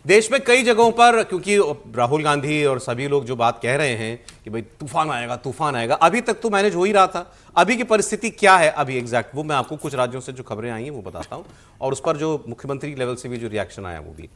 देश में कई जगहों पर, क्योंकि राहुल गांधी और सभी लोग जो बात कह रहे हैं कि भाई तूफान आएगा तूफान आएगा, अभी तक तो मैनेज हो ही रहा था। अभी की परिस्थिति क्या है अभी एग्जैक्ट, वो मैं आपको कुछ राज्यों से जो खबरें आई हैं वो बताता हूं, और उस पर जो मुख्यमंत्री लेवल से भी जो रिएक्शन आया वो भी।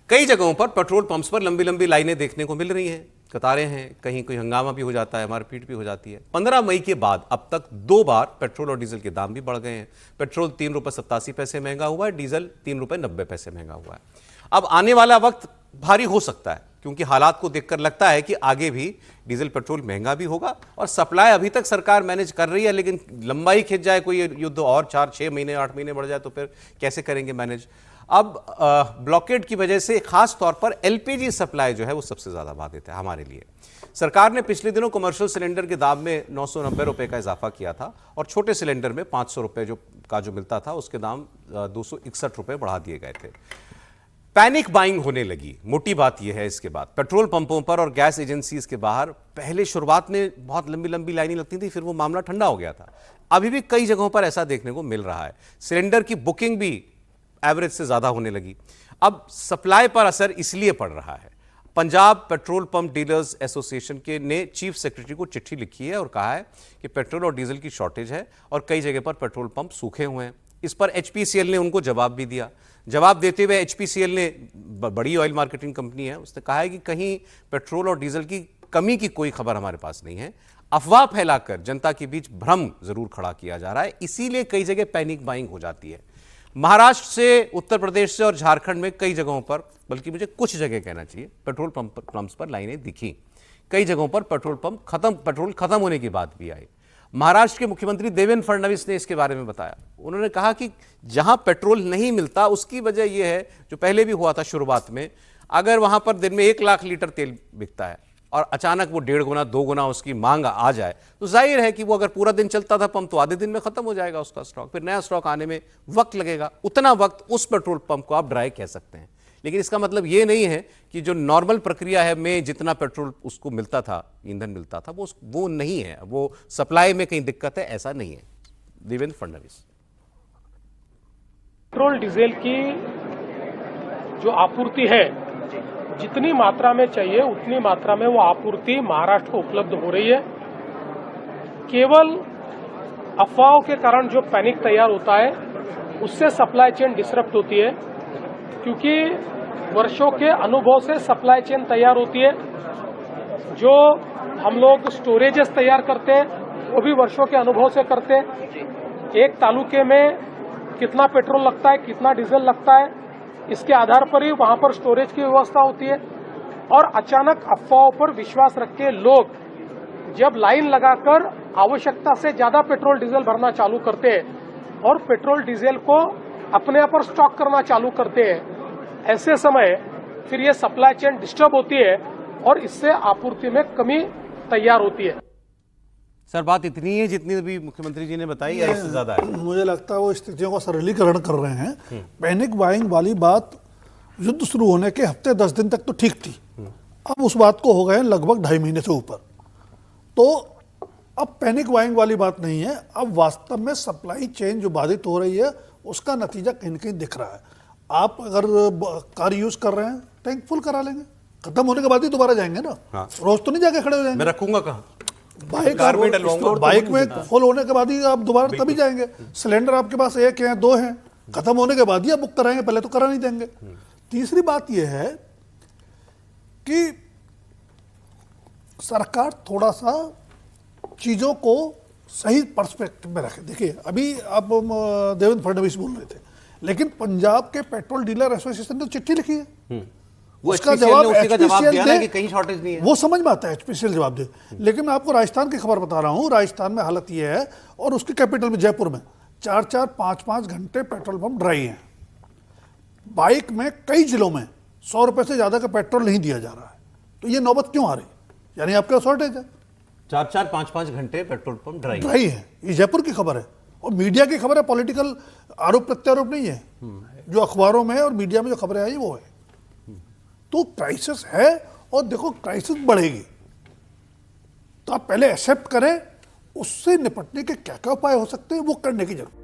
कई जगहों पर पेट्रोल पंप्स पर लंबी लंबी लाइनें देखने को मिल रही हैं, कतारें हैं, कहीं कोई हंगामा भी हो जाता है, मारपीट भी हो जाती है। 15 मई के बाद अब तक 2 बार पेट्रोल और डीजल के दाम भी बढ़ गए हैं। पेट्रोल 3 रुपये 87 पैसे महंगा हुआ है, डीजल 3 रुपये 90 पैसे महंगा हुआ है। अब आने वाला वक्त भारी हो सकता है, क्योंकि हालात को देखकर लगता है कि आगे भी डीजल पेट्रोल महंगा भी होगा, और सप्लाई अभी तक सरकार मैनेज कर रही है, लेकिन लंबाई खिंच जाए कोई युद्ध और 4-6 महीने 8 महीने बढ़ जाए तो फिर कैसे करेंगे मैनेज। अब ब्लॉकेड की वजह से खास तौर पर एलपीजी सप्लाई जो है वो सबसे ज्यादा बाधित है हमारे लिए। सरकार ने पिछले दिनों कमर्शियल सिलेंडर के दाम में 990 रुपए का इजाफा किया था, और छोटे सिलेंडर में 500 रुपए जो मिलता था उसके दाम 261 रुपए बढ़ा दिए गए थे। पैनिक बाइंग होने लगी, मोटी बात यह है। इसके बाद पेट्रोल पंपों पर और गैस एजेंसीज के बाहर पहले शुरुआत में बहुत लंबी लंबी लाइनें लगती थी, फिर वो मामला ठंडा हो गया था। अभी भी कई जगहों पर ऐसा देखने को मिल रहा है। सिलेंडर की बुकिंग भी एवरेज से ज्यादा होने लगी। अब सप्लाई पर असर इसलिए पड़ रहा है। Punjab petrol pump dealers association के ने चीफ सेक्रेटरी को चिट्ठी लिखी है और कहा है कि पेट्रोल और डीजल की शॉर्टेज है और कई जगह पर पेट्रोल पंप सूखे हुए हैं। इस पर एचपीसीएल ने उनको जवाब भी दिया। जवाब देते हुए एचपीसीएल ने, बड़ी ऑयल मार्केटिंग कंपनी है, उसने कहा है कि कहीं पेट्रोल और डीजल की कमी की कोई खबर हमारे पास नहीं है। अफवाह फैलाकर जनता के बीच भ्रम जरूर खड़ा किया जा रहा है, इसीलिए कई जगह पैनिक बाइंग हो जाती है। महाराष्ट्र से, उत्तर प्रदेश से और झारखंड में कई जगहों पर, बल्कि मुझे कुछ जगह कहना चाहिए, पेट्रोल पंप्स पर लाइनें दिखी। कई जगहों पर पेट्रोल खत्म होने की बात भी आई। महाराष्ट्र के मुख्यमंत्री देवेंद्र फडणवीस ने इसके बारे में बताया। उन्होंने कहा कि जहां पेट्रोल नहीं मिलता उसकी वजह यह है, जो पहले भी हुआ था शुरुआत में, अगर वहां पर दिन में 1 लाख लीटर तेल बिकता है और अचानक वो 1.5 गुना 2 गुना उसकी मांग आ जाए, तो जाहिर है कि वो अगर पूरा दिन चलता था पंप, तो आधे दिन में खत्म हो जाएगा उसका स्टॉक, फिर नया स्टॉक आने में वक्त लगेगा। उतना वक्त उस पेट्रोल पंप को आप ड्राई कह सकते हैं। लेकिन इसका मतलब ये नहीं है कि जो नॉर्मल प्रक्रिया है में जितना पेट्रोल उसको मिलता था, ईंधन मिलता था, वो नहीं है, वो सप्लाई में कहीं दिक्कत है, ऐसा नहीं है। देवेंद्र फडणवीस। पेट्रोल डीजल की जो आपूर्ति है, जितनी मात्रा में चाहिए उतनी मात्रा में वो आपूर्ति महाराष्ट्र को उपलब्ध हो रही है। केवल अफवाहों के कारण जो पैनिक तैयार होता है, उससे सप्लाई चेन डिसरप्ट होती है, क्योंकि वर्षों के अनुभव से सप्लाई चेन तैयार होती है। जो हम लोग स्टोरेजेस तैयार करते हैं वो भी वर्षों के अनुभव से करते हैं। एक तालुके में कितना पेट्रोल लगता है, कितना डीजल लगता है, इसके आधार पर ही वहां पर स्टोरेज की व्यवस्था होती है। और अचानक अफवाहों पर विश्वास रख के लोग जब लाइन लगाकर आवश्यकता से ज्यादा पेट्रोल डीजल भरना चालू करते हैं और पेट्रोल डीजल को अपने आप पर स्टॉक करना चालू करते हैं, ऐसे समय फिर ये सप्लाई चेन डिस्टर्ब होती है और इससे आपूर्ति में कमी तैयार होती है। सर, बात इतनी है जितनी भी मुख्यमंत्री जी ने बताई या इससे ज्यादा है? मुझे लगता है वो स्थितियों का सरलीकरण कर रहे हैं। पैनिक बाइंग वाली बात युद्ध शुरू होने के हफ्ते 10 दिन तक तो ठीक थी, अब उस बात को हो गए लगभग 2.5 महीने से ऊपर। तो अब पैनिक बाइंग वाली बात नहीं है, अब वास्तव में सप्लाई चेन जो बाधित हो रही है उसका नतीजा कहीं न कहीं दिख रहा है। आप अगर कार यूज कर रहे हैं, टैंक फुल करा लेंगे, खत्म होने के बाद ही दोबारा जाएंगे ना। हाँ। रोज तो नहीं जाके खड़े हो जाएंगे। मैं रखूंगा कहाँ? बाइक में फुल होने के बाद ही आप दोबारा तभी जाएंगे। सिलेंडर आपके पास 1 है 2 है, खत्म होने के बाद ही आप बुक कराएंगे, पहले तो करा नहीं देंगे। तीसरी बात यह है कि सरकार थोड़ा सा चीजों को सही पर्सपेक्टिव में रखे। देखिए, अभी आप देवेंद्र फडणवीस बोल रहे थे, लेकिन पंजाब के पेट्रोल डीलर एसोसिएशन ने चिट्ठी लिखी है, उसका जवाब एचपीसीएल दे, कहीं शॉर्टेज नहीं है, वो समझ में आता है, एचपीसीएल जवाब दे। लेकिन मैं आपको राजस्थान की खबर बता रहा हूं, राजस्थान में हालत ये है, और उसकी कैपिटल में जयपुर में 4-4, 5-5 घंटे पेट्रोल पंप ड्राई हैं। बाइक में कई जिलों में 100 रुपए से ज्यादा का पेट्रोल नहीं दिया जा रहा है। तो ये नौबत क्यों आ रही? यानी आपके शॉर्टेज है। 4-4, 5-5 घंटे पेट्रोल पंप ड्राई है। ये जयपुर की खबर है और मीडिया की खबर है, पॉलिटिकल आरोप प्रत्यारोप नहीं है। जो अखबारों में और मीडिया में जो खबरें आई वो है। तो क्राइसिस है और देखो क्राइसिस बढ़ेगी, तो आप पहले एक्सेप्ट करें, उससे निपटने के क्या क्या उपाय हो सकते हैं वो करने की जरूरत।